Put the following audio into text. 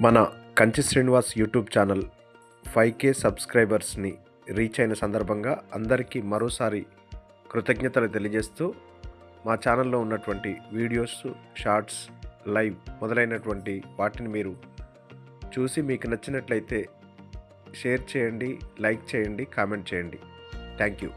మన Kanchi Srinivas YouTube channel 5K సబ్స్క్రైబర్స్ని reach అయిన సందర్భంగా అందరికీ మరోసారి కృతజ్ఞతలు తెలియజేస్తూ మా ఛానల్లో ఉన్నటువంటి వీడియోస్, షార్ట్స్, లైవ్ మొదలైనటువంటి వాటిని మీరు చూసి మీకు నచ్చినట్లయితే షేర్ చేయండి, లైక్ చేయండి, కామెంట్ చేయండి. Thank you.